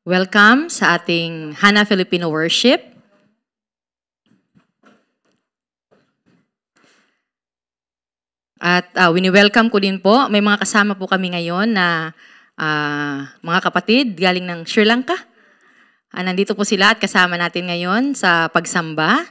Welcome sa ating Hana Filipino Worship. At wini-welcome ko din po, may mga kasama po kami ngayon na mga kapatid galing ng Sri Lanka. Nandito po sila at kasama natin ngayon sa pagsamba.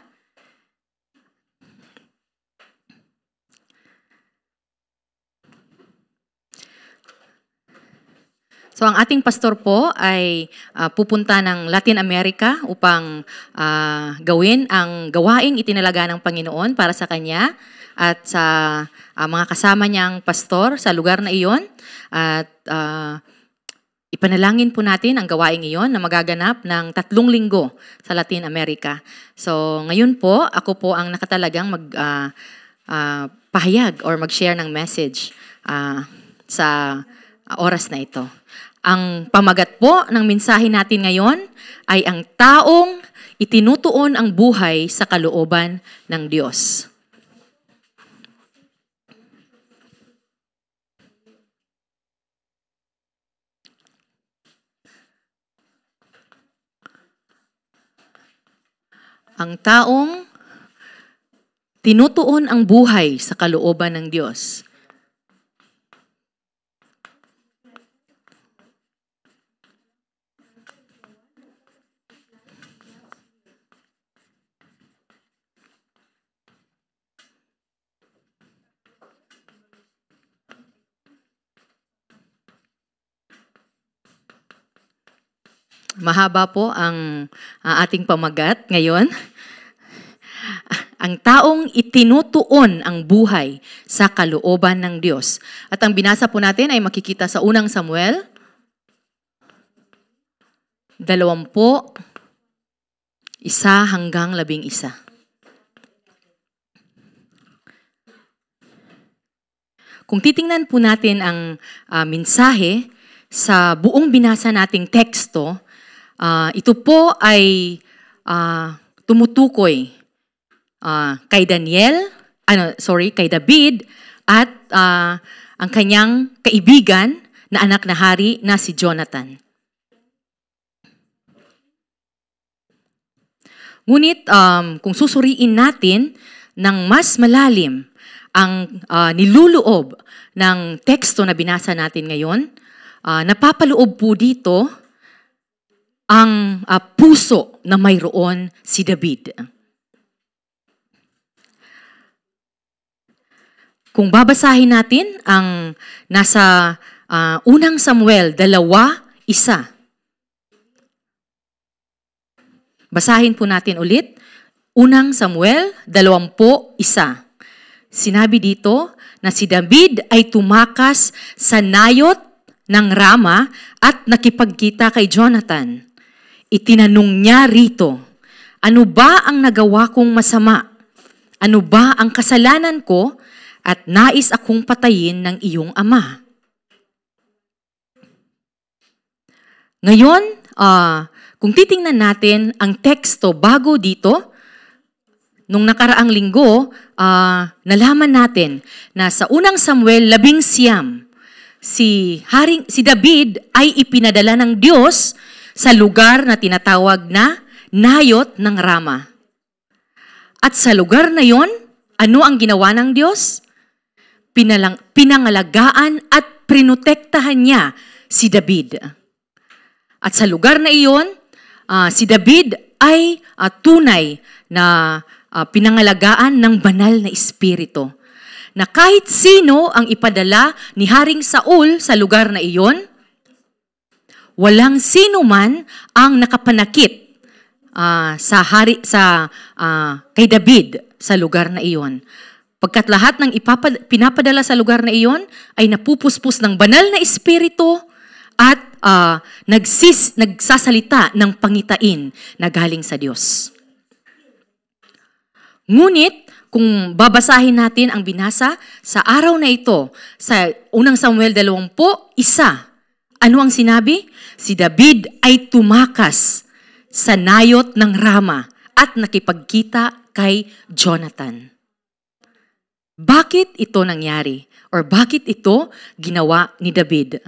So ang ating pastor po ay pupunta ng Latin America upang gawin ang gawaing itinalaga ng Panginoon para sa kanya at sa mga kasama niyang pastor sa lugar na iyon. At ipanalangin po natin ang gawaing iyon na magaganap ng 3 linggo sa Latin America. So ngayon po, ako po ang nakatalagang pahayag or mag-share ng message sa oras na ito. Ang pamagat po ng mensahe natin ngayon ay ang taong itinutuon ang buhay sa kalooban ng Diyos. Ang taong tinutuon ang buhay sa kalooban ng Diyos. Mahaba po ang ating pamagat ngayon. Ang taong itinutuon ang buhay sa kalooban ng Diyos. At ang binasa po natin ay makikita sa unang Samuel 20, 1 hanggang 11. Kung titingnan po natin ang mensahe sa buong binasa nating teksto, ito po ay tumutukoy kay kay David at ang kanyang kaibigan na anak na hari na si Jonathan. Ngunit kung susuriin natin ng mas malalim ang niluloob ng teksto na binasa natin ngayon, napapaloob po dito ang puso na mayroon si David. Kung babasahin natin ang nasa unang Samuel 2:1. Basahin po natin ulit. Unang Samuel 2:1. Sinabi dito na si David ay tumakas sa nayot ng Rama at nakipagkita kay Jonathan. Itinanong niya rito, ano ba ang nagawa kong masama? Ano ba ang kasalanan ko at nais akong patayin ng iyong ama? Ngayon, kung titingnan natin ang teksto bago dito, nung nakaraang linggo, nalaman natin na sa unang Samuel 11, si David ay ipinadala ng Diyos sa lugar na tinatawag na Nayot ng Rama. At sa lugar na yon, ano ang ginawa ng Diyos? Pinangalagaan at prinotektahan niya si David. At sa lugar na iyon, si David ay tunay na pinangalagaan ng banal na espiritu. Na kahit sino ang ipadala ni Haring Saul sa lugar na iyon, walang sino man ang nakapanakit kay David sa lugar na iyon. Pagkat lahat ng pinapadala sa lugar na iyon ay napupuspos ng banal na espiritu at nagsasalita ng pangitain na galing sa Diyos. Ngunit, kung babasahin natin ang binasa sa araw na ito, sa unang Samuel 20:1, ano ang sinabi? Si David ay tumakas sa nayot ng Rama at nakipagkita kay Jonathan. Bakit ito nangyari? Or bakit ito ginawa ni David?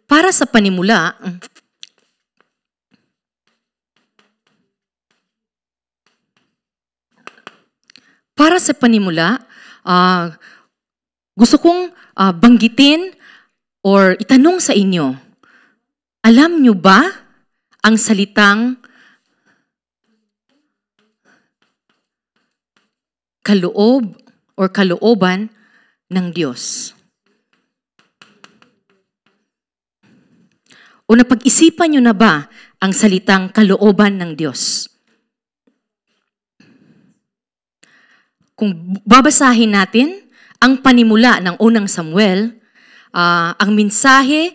Para sa panimula, para sa panimula, gusto kong banggitin or itanong sa inyo, alam nyo ba ang salitang kaloob or kalooban ng Diyos? O napag-isipan nyo na ba ang salitang kalooban ng Diyos? Kung babasahin natin ang panimula ng unang Samuel, ang mensahe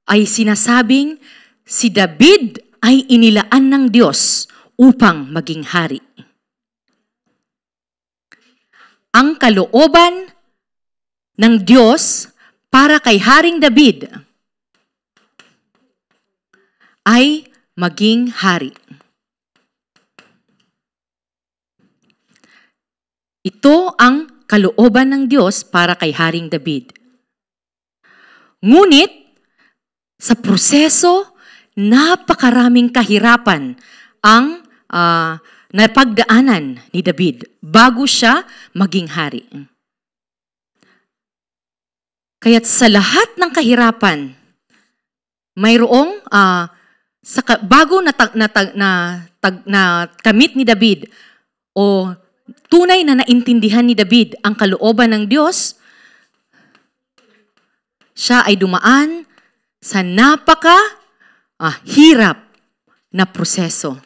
ay sinasabing si David ay inilaan ng Diyos upang maging hari. Ang kalooban ng Diyos para kay Haring David ay maging hari. Ito ang kalooban ng Diyos para kay Haring David. Ngunit, sa proseso, napakaraming kahirapan ang napagdaanan ni David bago siya maging hari. Kaya't sa lahat ng kahirapan, mayroong bago na kamit ni David o tunay na naintindihan ni David ang kalooban ng Diyos, siya ay dumaan sa hirap na proseso.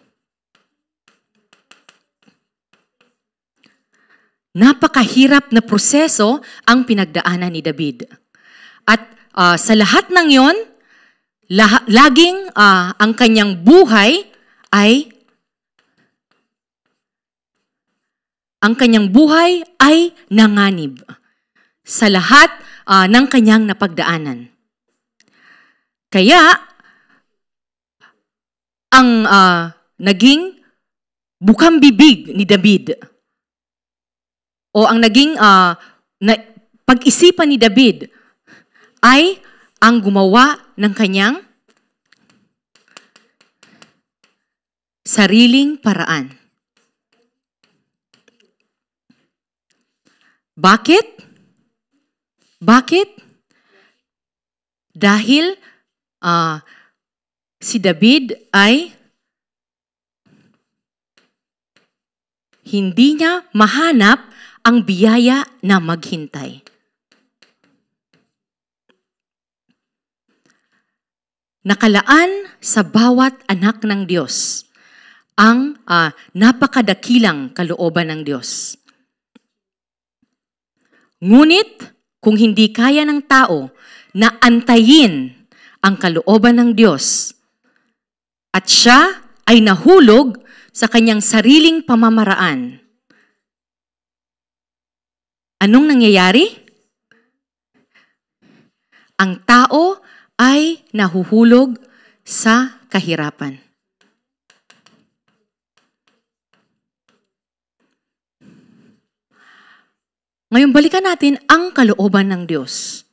Napakahirap na proseso ang pinagdaanan ni David. At sa lahat ng yon, laging ang kanyang buhay ay nanganib sa lahat ng kanyang napagdaanan. Kaya, ang naging bukang bibig ni David o ang naging pag-isipan ni David ay ang gumawa ng kanyang sariling paraan. Bakit? Dahil si David ay hindi niya mahanap ang biyaya na maghintay. Nakalaan sa bawat anak ng Diyos ang napakadakilang kalooban ng Diyos. Ngunit, kung hindi kaya ng tao na antayin ang kalooban ng Diyos at siya ay nahulog sa kanyang sariling pamamaraan, anong nangyayari? Ang tao ay nahuhulog sa kahirapan. Ngayon, balikan natin ang kalooban ng Diyos.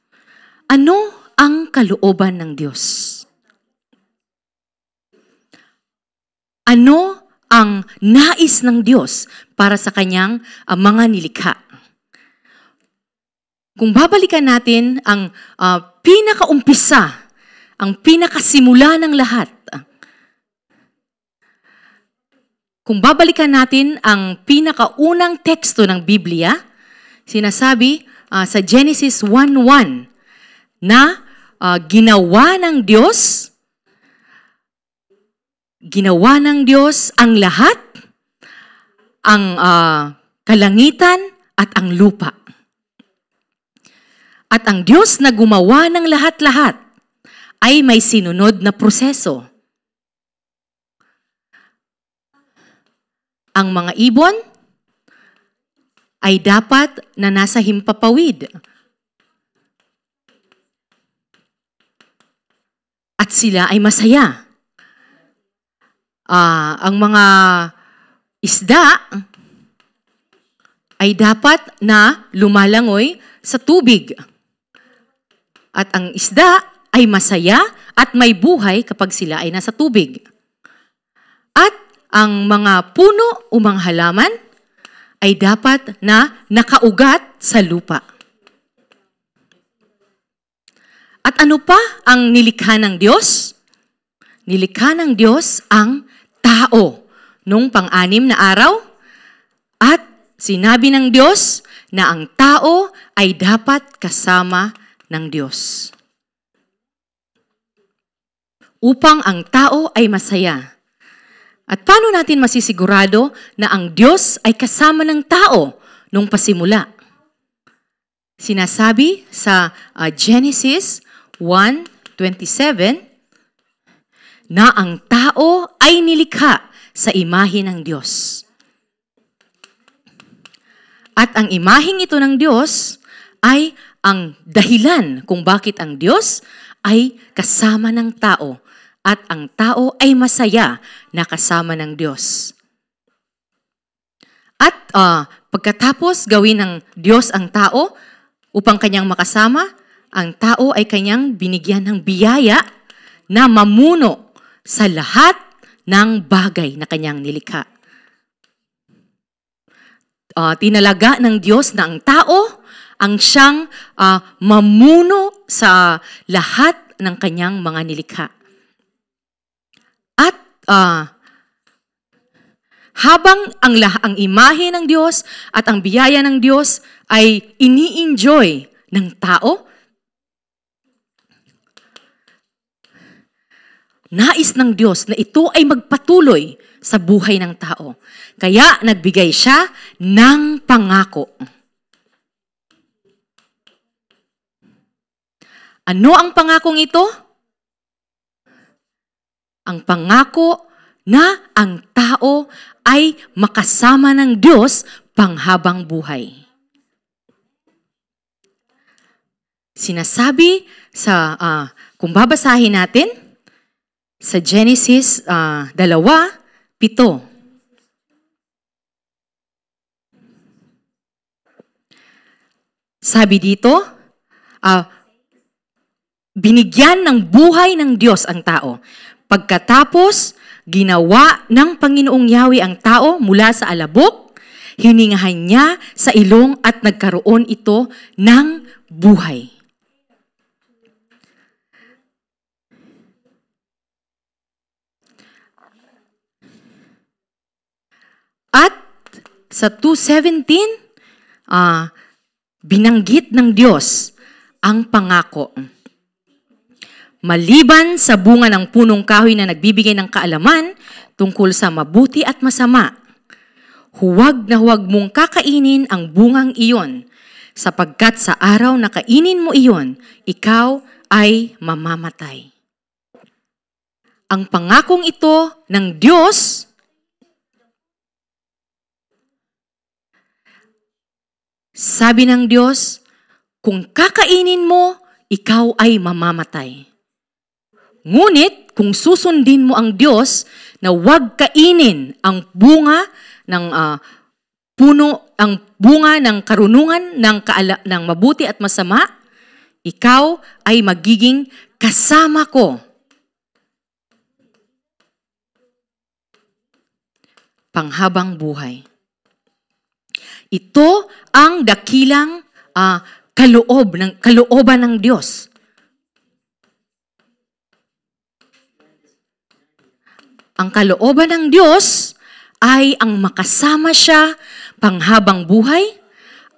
Ano ang kalooban ng Diyos? Ano ang nais ng Diyos para sa kanyang mga nilikha? Kung babalikan natin ang pinakaumpisa, ang pinakasimula ng lahat, kung babalikan natin ang pinakaunang teksto ng Biblia, sinasabi sa Genesis 1:1 na ginawa ng Diyos ang lahat, ang kalangitan at ang lupa. At ang Diyos na gumawa ng lahat-lahat ay may sinunod na proseso. Ang mga ibon ay dapat na nasa himpapawid. At sila ay masaya. Ang mga isda ay dapat na lumalangoy sa tubig. At ang isda ay masaya at may buhay kapag sila ay nasa tubig. At ang mga puno o mga halaman ay dapat na nakaugat sa lupa. At ano pa ang nilikha ng Diyos? Nilikha ng Diyos ang tao nung pang-anim na araw at sinabi ng Diyos na ang tao ay dapat kasama ng Diyos. Upang ang tao ay masaya. At paano natin masisigurado na ang Diyos ay kasama ng tao nung pasimula? Sinasabi sa Genesis 1:27 na ang tao ay nilikha sa imahe ng Diyos. At ang imaheng ito ng Diyos ay ang dahilan kung bakit ang Diyos ay kasama ng tao at ang tao ay masaya na kasama ng Diyos. At pagkatapos gawin ng Diyos ang tao upang kanyang makasama, ang tao ay kanyang binigyan ng biyaya na mamuno sa lahat ng bagay na kanyang nilikha. Tinalaga ng Diyos na ang tao ang siyang mamuno sa lahat ng kanyang mga nilikha. At habang ang imahe ng Diyos at ang biyaya ng Diyos ay ini-enjoy ng tao, nais ng Diyos na ito ay magpatuloy sa buhay ng tao. Kaya nagbigay siya ng pangako. Ano ang pangakong ito? Ang pangako na ang tao ay makasama ng Diyos panghabang buhay. Sinasabi sa, kung babasahin natin, sa Genesis 2:7. Sabi dito, binigyan ng buhay ng Diyos ang tao. Pagkatapos, ginawa ng Panginoong Yahweh ang tao mula sa alabok, hiningahan niya sa ilong at nagkaroon ito ng buhay. At sa 2:17, binanggit ng Diyos ang pangako. Maliban sa bunga ng punong kahoy na nagbibigay ng kaalaman tungkol sa mabuti at masama, huwag na huwag mong kakainin ang bungang iyon, sapagkat sa araw na kainin mo iyon, ikaw ay mamamatay. Ang pangakong ito ng Diyos, sabi ng Diyos, kung kakainin mo, ikaw ay mamamatay. Ngunit, kung susundin mo ang Diyos na huwag kainin ang bunga ng ang bunga ng karunungan ng mabuti at masama, ikaw ay magiging kasama ko. Panghabang buhay. Ito ang dakilang kalooban ng Diyos. Ang kalooban ng Diyos ay ang makasama siya panghabang buhay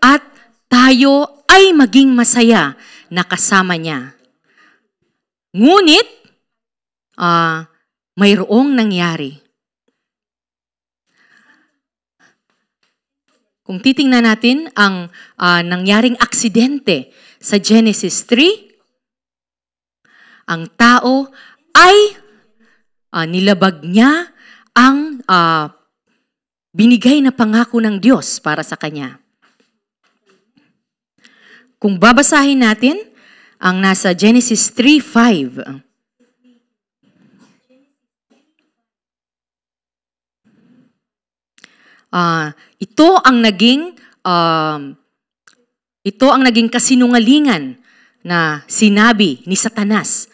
at tayo ay maging masaya na kasama niya. Ngunit, mayroong nangyari. Kung titingnan natin ang nangyaring aksidente sa Genesis 3, ang tao ay nilabag niya ang binigay na pangako ng Diyos para sa kanya. Kung babasahin natin ang nasa Genesis 3:5. Ito ang naging kasinungalingan na sinabi ni Satanas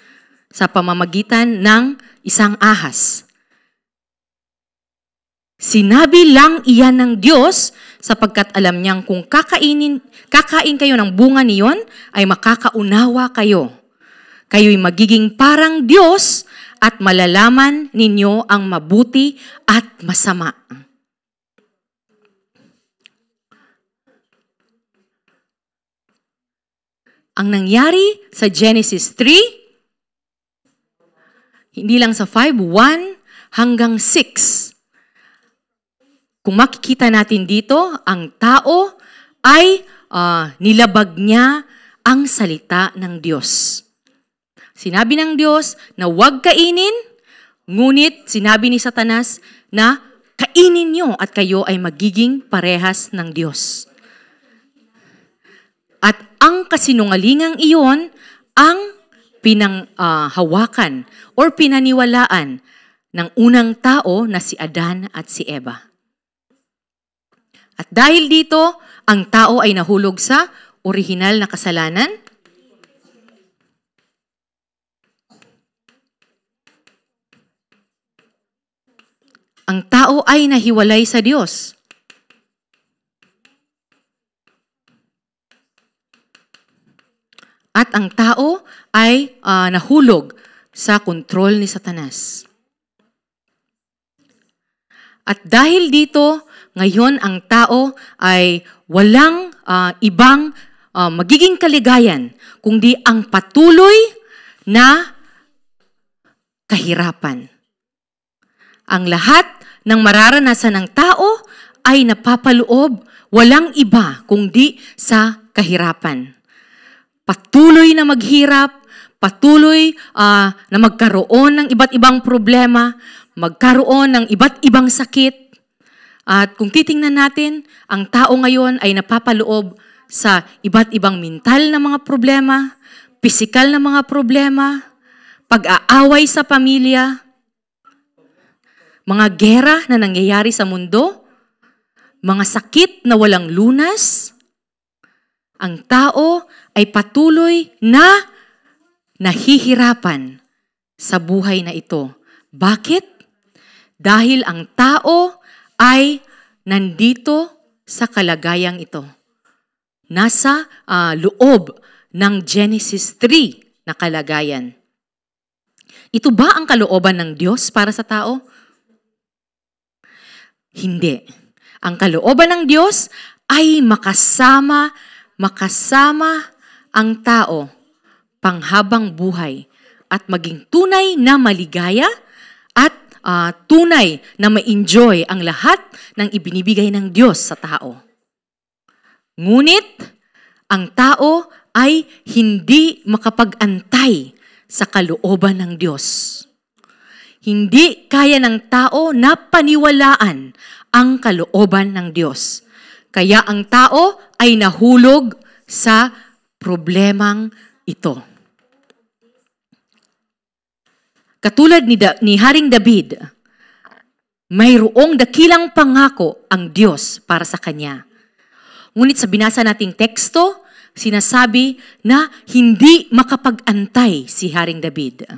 sa pamamagitan ng isang ahas. Sinabi lang iyan ng Diyos sapagkat alam niyang kung kakain kayo ng bunga niyon, ay makakaunawa kayo. Kayo'y magiging parang Diyos at malalaman ninyo ang mabuti at masama. Ang nangyari sa Genesis 3, hindi lang sa 5, 1 hanggang 6. Kung makikita natin dito, ang tao ay nilabag niya ang salita ng Diyos. Sinabi ng Diyos na huwag kainin, ngunit sinabi ni Satanas na kainin niyo at kayo ay magiging parehas ng Diyos. At ang kasinungalingang iyon ang pinanghawakan or pinaniwalaan ng unang tao na si Adan at si Eva. At dahil dito, ang tao ay nahulog sa orihinal na kasalanan. Ang tao ay nahiwalay sa Diyos. At ang tao ay nahulog sa kontrol ni Satanas. At dahil dito, ngayon ang tao ay walang ibang magiging kaligayan, kundi ang patuloy na kahirapan. Ang lahat ng mararanasan ng tao ay napapaloob, walang iba kundi sa kahirapan. Patuloy na maghirap, patuloy na magkaroon ng iba't ibang problema, magkaroon ng iba't ibang sakit. At kung titingnan natin, ang tao ngayon ay napapaloob sa iba't ibang mental na mga problema, pisikal na mga problema, pag-aaway sa pamilya, mga gera na nangyayari sa mundo, mga sakit na walang lunas. Ang tao ay patuloy na nahihirapan sa buhay na ito. Bakit? Dahil ang tao ay nandito sa kalagayang ito. Nasa loob ng Genesis 3 na kalagayan. Ito ba ang kalooban ng Diyos para sa tao? Hindi. Ang kalooban ng Diyos ay makasama ang tao panghabang buhay at maging tunay na maligaya at tunay na ma-enjoy ang lahat ng ibinibigay ng Diyos sa tao. Ngunit, ang tao ay hindi makapag-antay sa kalooban ng Diyos. Hindi kaya ng tao na paniwalaan ang kalooban ng Diyos. Kaya ang tao ay nahulog sa problemang ito. Katulad ni Haring David, mayroong dakilang pangako ang Diyos para sa kanya. Ngunit sa binasa nating teksto, sinasabi na hindi makapag-antay si Haring David.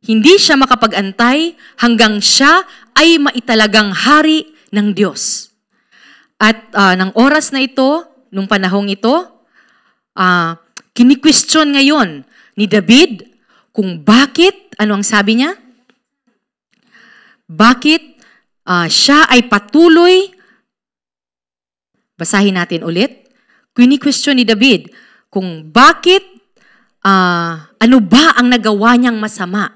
Hindi siya makapag-antay hanggang siya ay maitalagang hari ng Diyos. At ng oras na ito, nung panahong ito, kini-question ngayon ni David kung bakit, ano ang sabi niya? Bakit siya ay patuloy, basahin natin ulit, kini-question ni David kung bakit, ano ba ang nagawa niyang masama?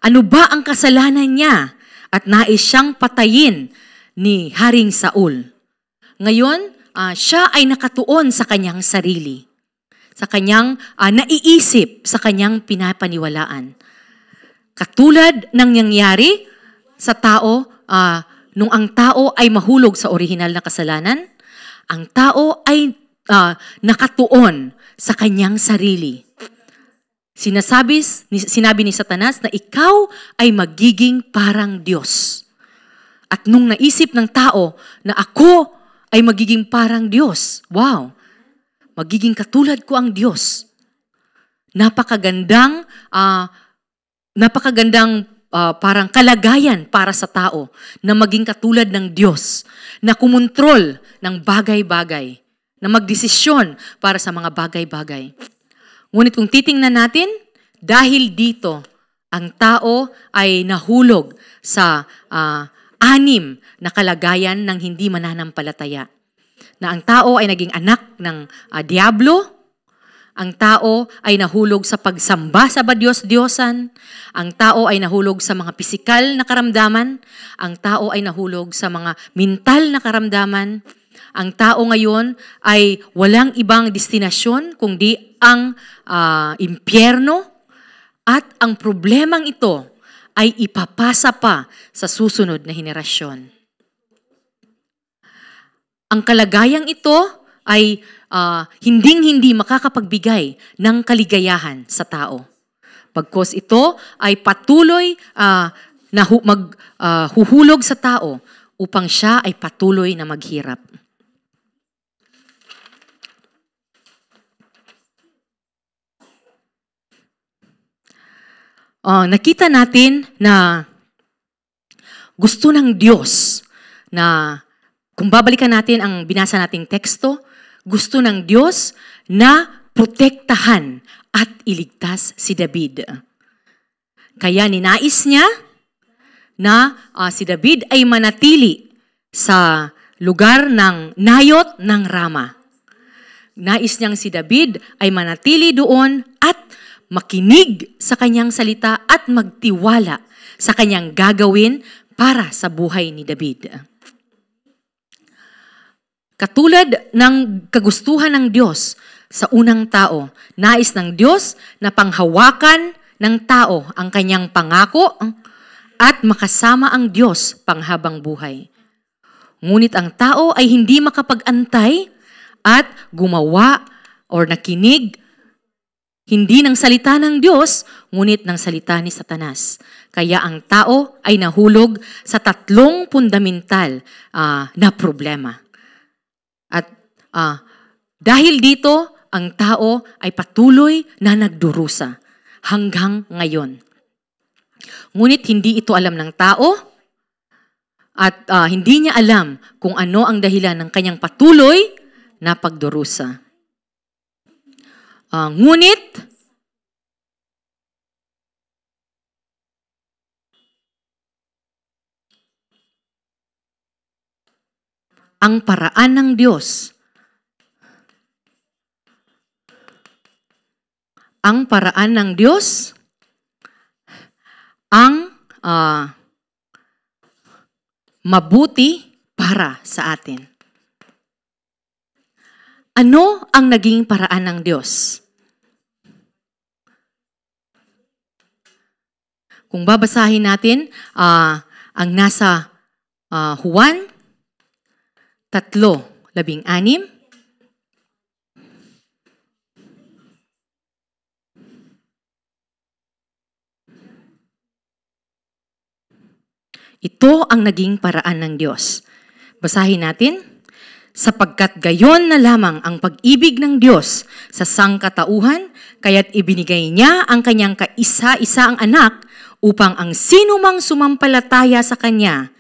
Ano ba ang kasalanan niya? At nais siyang patayin ni Haring Saul. Ngayon, siya ay nakatuon sa kanyang sarili, sa kanyang naiisip, sa kanyang pinapaniwalaan. Katulad ng nangyari sa tao, nung ang tao ay mahulog sa orihinal na kasalanan, ang tao ay nakatuon sa kanyang sarili. Sinabi ni Satanas na ikaw ay magiging parang Diyos. At nung naisip ng tao na ako ay magiging parang Diyos, wow, magiging katulad ko ang Diyos. Napakagandang parang kalagayan para sa tao na maging katulad ng Diyos. na kumontrol ng bagay-bagay, na magdesisyon para sa mga bagay-bagay. Ngunit kung titingnan natin, dahil dito, ang tao ay nahulog sa anim na kalagayan ng hindi mananampalataya. Na ang tao ay naging anak ng diablo, ang tao ay nahulog sa pagsamba sa Diyos-Diyosan, ang tao ay nahulog sa mga pisikal na karamdaman, ang tao ay nahulog sa mga mental na karamdaman, ang tao ngayon ay walang ibang destinasyon kundi ang impyerno, at ang problemang ito ay ipapasa pa sa susunod na henerasyon. Ang kalagayang ito ay hinding-hindi makakapagbigay ng kaligayahan sa tao. Pagkos ito ay patuloy na huhulog sa tao upang siya ay patuloy na maghirap. Nakita natin na gusto ng Diyos na, kung babalikan natin ang binasa nating teksto, gusto ng Diyos na protektahan at iligtas si David. Kaya ninais niya na si David ay manatili sa lugar ng Nayot ng Rama. Nais niyang si David ay manatili doon at makinig sa kanyang salita at magtiwala sa kanyang gagawin para sa buhay ni David. Katulad ng kagustuhan ng Diyos sa unang tao, nais ng Diyos na panghawakan ng tao ang kanyang pangako at makasama ang Diyos panghabang buhay. Ngunit ang tao ay hindi makapag-antay at gumawa o nakinig hindi ng salita ng Diyos, ngunit ng salita ni Satanas. Kaya ang tao ay nahulog sa tatlong fundamental na problema. At dahil dito, ang tao ay patuloy na nagdurusa hanggang ngayon. Ngunit hindi ito alam ng tao at hindi niya alam kung ano ang dahilan ng kanyang patuloy na pagdurusa. Ngunit, ang paraan ng Diyos, ang mabuti para sa atin. Ano ang naging paraan ng Diyos? Kung babasahin natin ang nasa Juan 3:16, ito ang naging paraan ng Diyos. Basahin natin. Sapagkat gayon na lamang ang pag-ibig ng Diyos sa sangkatauhan, kaya't ibinigay niya ang kanyang kaisa-isaang anak upang ang sinumang sumampalataya sa kanya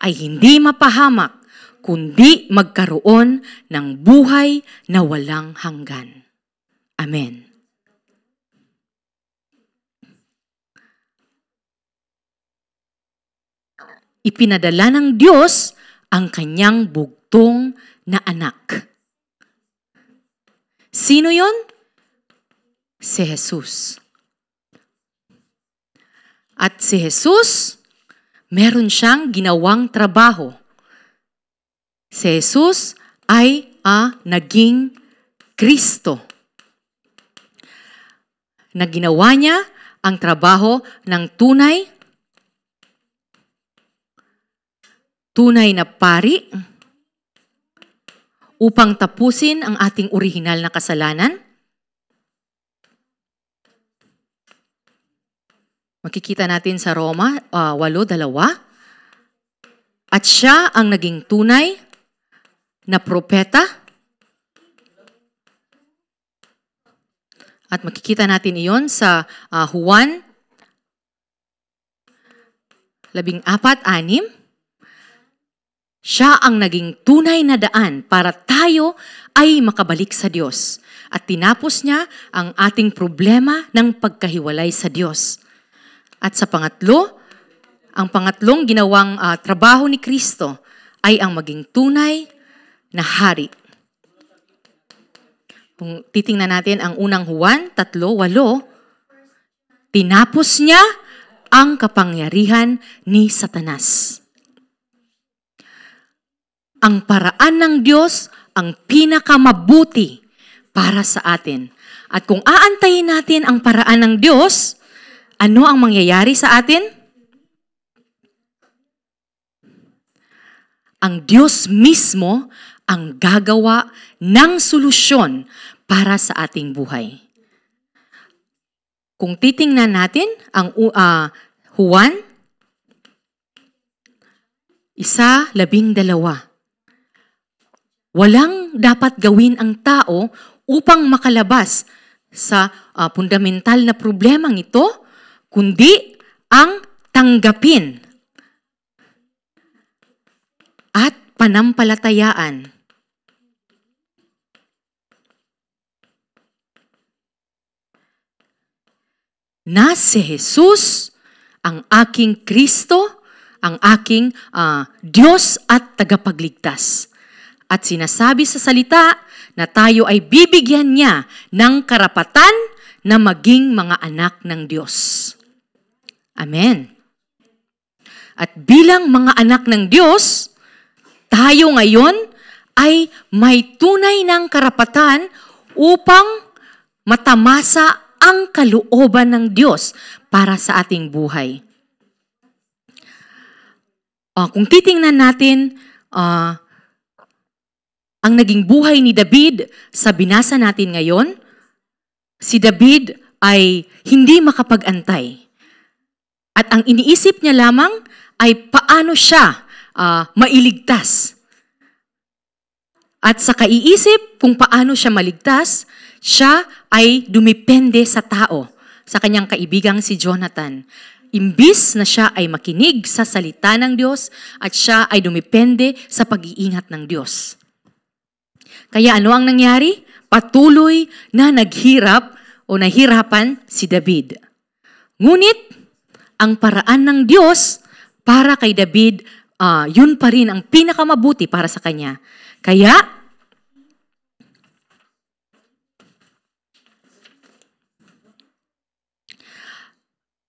ay hindi mapahamak, kundi magkaroon ng buhay na walang hanggan. Amen. Ipinadala ng Diyos ang kanyang bugtong na anak. Sino yon? Si Jesus. At si Jesus, meron siyang ginawang trabaho. Si Jesus ay naging Kristo. Na ginawa niya ang trabaho ng tunay na pari upang tapusin ang ating orihinal na kasalanan. Makikita natin sa Roma 8:2. At siya ang naging tunay na propeta. At makikita natin iyon sa Juan 14:6. Siya ang naging tunay na daan para tayo ay makabalik sa Diyos. At tinapos niya ang ating problema ng pagkahiwalay sa Diyos. At sa pangatlo, ang pangatlong ginawang trabaho ni Kristo ay ang maging tunay na hari. Kung titingnan natin ang unang Juan 3:8, tinapos niya ang kapangyarihan ni Satanas. Ang paraan ng Diyos ang pinakamabuti para sa atin. At kung aantayin natin ang paraan ng Diyos, ano ang mangyayari sa atin? Ang Diyos mismo ang gagawa ng solusyon para sa ating buhay. Kung titingnan natin ang Juan 1:12, walang dapat gawin ang tao upang makalabas sa fundamental na problemang ito, kundi ang tanggapin at panampalatayaan na si Jesus ang aking Kristo, ang aking Diyos at tagapagligtas. At sinasabi sa salita na tayo ay bibigyan niya ng karapatan na maging mga anak ng Diyos. Amen. At bilang mga anak ng Diyos, tayo ngayon ay may tunay ng karapatan upang matamasa ang kalooban ng Diyos para sa ating buhay. Kung titingnan natin, ang naging buhay ni David sa binasa natin ngayon, si David ay hindi makapag-antay. At ang iniisip niya lamang ay paano siya mailigtas. At sa kaiisip kung paano siya maligtas, siya ay dumipende sa tao, sa kanyang kaibigang si Jonathan. Imbis na siya ay makinig sa salita ng Diyos at siya ay dumipende sa pag-iingat ng Diyos. Kaya ano ang nangyari? Patuloy na nahirapan si David. Ngunit, ang paraan ng Diyos para kay David, yun pa rin ang pinakamabuti para sa kanya. Kaya,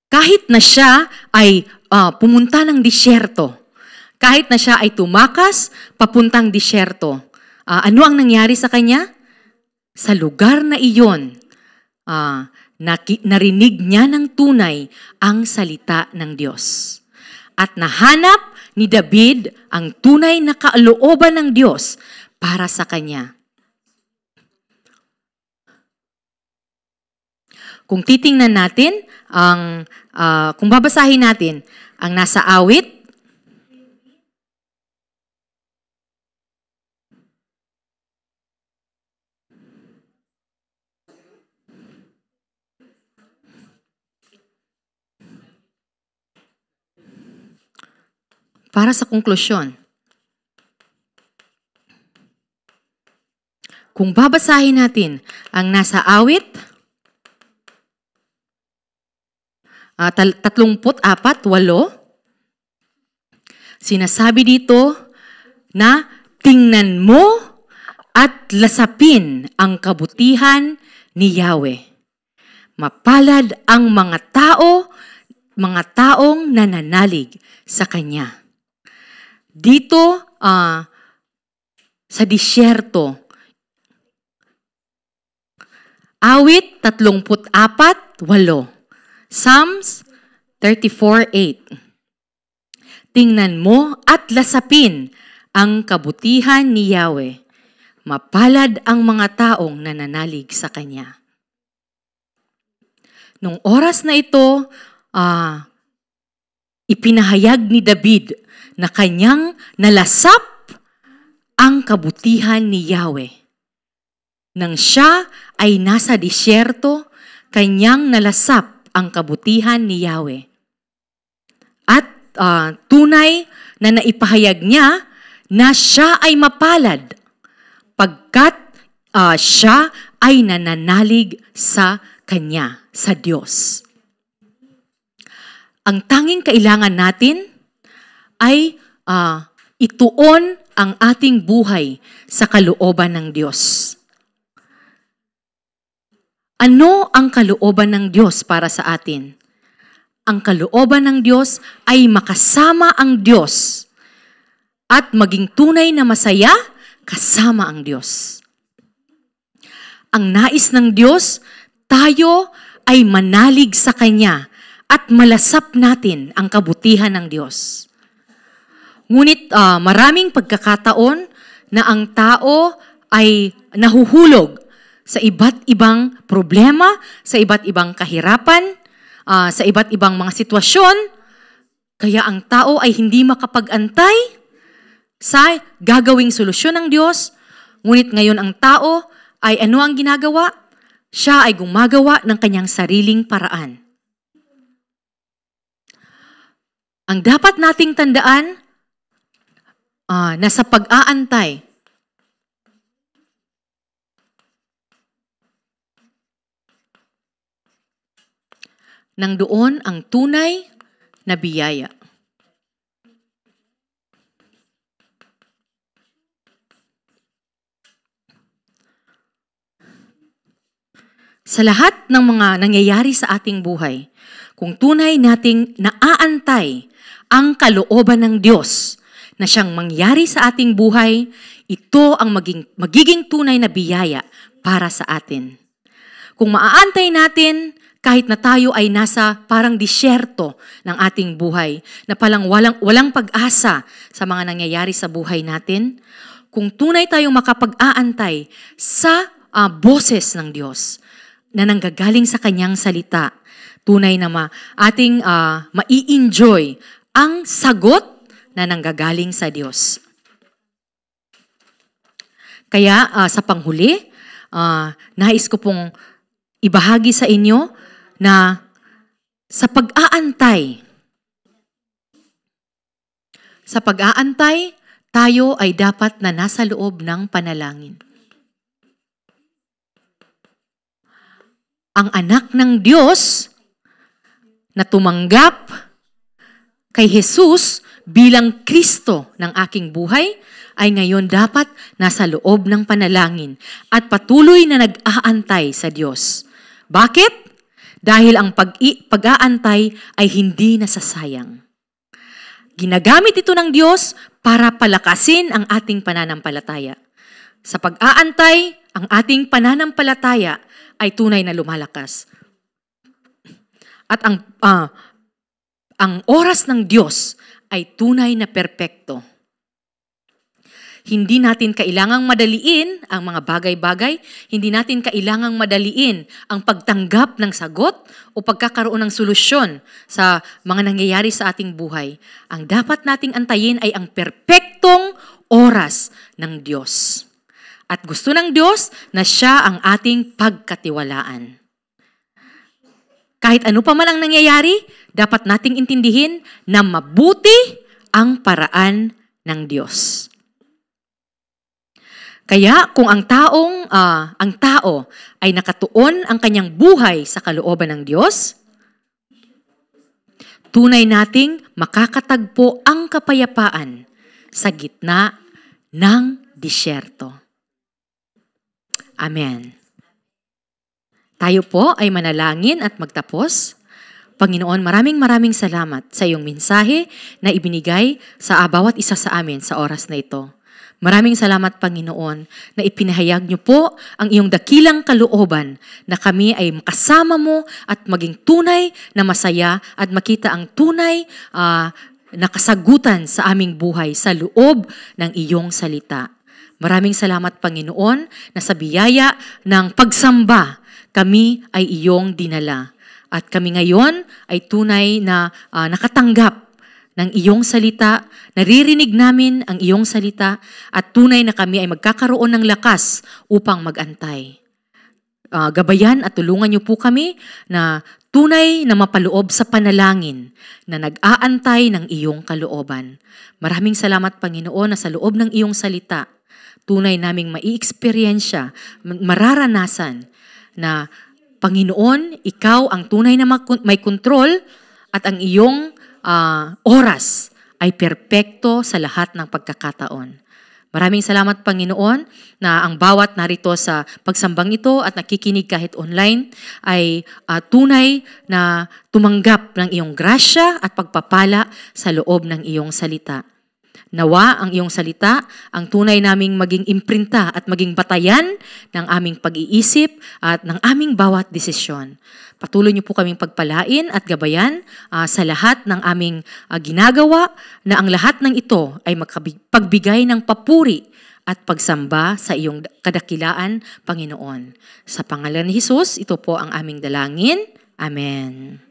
kahit na siya ay pumunta ng disyerto, kahit na siya ay tumakas papuntang disyerto, ano ang nangyari sa kanya? Sa lugar na iyon, narinig niya ng tunay ang salita ng Diyos. At nahanap ni David ang tunay na kalooban ng Diyos para sa kanya. Kung titingnan natin, kung babasahin natin ang nasa awit, para sa konklusyon. Kung babasahin natin ang nasa awit, 34:8, sinasabi dito na tingnan mo at lasapin ang kabutihan ni Yahweh. Mapalad ang mga taong nananalig sa Kanya. Dito, sa disyerto, awit 34:8, Psalms 34:8. Tingnan mo at lasapin ang kabutihan ni Yahweh. Mapalad ang mga taong nananalig sa Kanya. Nung oras na ito, ipinahayag ni David na kanyang nalasap ang kabutihan ni Yahweh. Nang siya ay nasa disyerto, kanyang nalasap ang kabutihan ni Yahweh. At tunay na naipahayag niya na siya ay mapalad pagkat siya ay nananalig sa Kanya, sa Diyos. Ang tanging kailangan natin ay ituon ang ating buhay sa kalooban ng Diyos. Ano ang kalooban ng Diyos para sa atin? Ang kalooban ng Diyos ay makasama ang Diyos at maging tunay na masaya kasama ang Diyos. Ang nais ng Diyos, tayo ay manalig sa Kanya at malasap natin ang kabutihan ng Diyos. Ngunit maraming pagkakataon na ang tao ay nahuhulog sa iba't ibang problema, sa iba't ibang kahirapan, sa iba't ibang mga sitwasyon, kaya ang tao ay hindi makapag-antay sa gagawing solusyon ng Diyos. Ngunit ngayon ang tao ay ano ang ginagawa? Siya ay gumagawa ng kanyang sariling paraan. Ang dapat nating tandaan na sa pag-aantay, nang doon ang tunay na biyaya. Sa lahat ng mga nangyayari sa ating buhay, kung tunay nating naaantay ang kalooban ng Diyos na siyang mangyari sa ating buhay, ito ang magiging tunay na biyaya para sa atin. Kung maaantay natin, kahit na tayo ay nasa parang disyerto ng ating buhay, na palang walang pag-asa sa mga nangyayari sa buhay natin, kung tunay tayong makapag-aantay sa boses ng Diyos, na nanggagaling sa Kanyang salita, tunay na ating mai-enjoy ang sagot na nanggagaling sa Diyos. Kaya sa panghuli, nais ko pong ibahagi sa inyo na sa pag-aantay, tayo ay dapat na nasa loob ng panalangin. Ang anak ng Diyos na tumanggap kay Jesus bilang Kristo ng aking buhay ay ngayon dapat nasa loob ng panalangin at patuloy na nag-aantay sa Diyos. Bakit? Dahil ang pag-aantay ay hindi nasasayang. Ginagamit ito ng Diyos para palakasin ang ating pananampalataya. Sa pag-aantay, ang ating pananampalataya ay tunay na lumalakas. At ang oras ng Diyos ay tunay na perpekto. Hindi natin kailangang madaliin ang mga bagay-bagay, hindi natin kailangang madaliin ang pagtanggap ng sagot o pagkakaroon ng solusyon sa mga nangyayari sa ating buhay. Ang dapat nating antayin ay ang perpektong oras ng Diyos. At gusto ng Diyos na siya ang ating pagkatiwalaan. Kahit ano pa man ang nangyayari, dapat nating intindihin na mabuti ang paraan ng Diyos. Kaya kung ang tao ay nakatuon ang kanyang buhay sa kalooban ng Diyos, tunay nating makakatagpo ang kapayapaan sa gitna ng disyerto. Amen. Tayo po ay manalangin at magtapos. Panginoon, maraming salamat sa iyong mensahe na ibinigay sa bawat isa sa amin sa oras na ito. Maraming salamat, Panginoon, na ipinahayag niyo po ang iyong dakilang kalooban na kami ay makasama mo at maging tunay na masaya at makita ang tunay na kasagutan sa aming buhay sa loob ng iyong salita. Maraming salamat, Panginoon, na sa biyaya ng pagsamba, kami ay iyong dinala. At kami ngayon ay tunay na nakatanggap ng iyong salita, naririnig namin ang iyong salita, at tunay na kami ay magkakaroon ng lakas upang mag-antay. Gabayan at tulungan niyo po kami na tunay na mapaloob sa panalangin na nag-aantay ng iyong kalooban. Maraming salamat, Panginoon, na sa loob ng iyong salita, tunay naming mai-eksperyensya, mararanasan na, Panginoon, ikaw ang tunay na may kontrol at ang iyong oras ay perpekto sa lahat ng pagkakataon. Maraming salamat, Panginoon, na ang bawat narito sa pagsambang ito at nakikinig kahit online ay tunay na tumanggap ng iyong grasya at pagpapala sa loob ng iyong salita. Nawa ang iyong salita ang tunay naming maging imprinta at maging batayan ng aming pag-iisip at ng aming bawat desisyon. Patuloy niyo po kaming pagpalain at gabayan sa lahat ng aming ginagawa, na ang lahat ng ito ay pagbigay ng papuri at pagsamba sa iyong kadakilaan, Panginoon. Sa pangalan ni Jesus, ito po ang aming dalangin. Amen.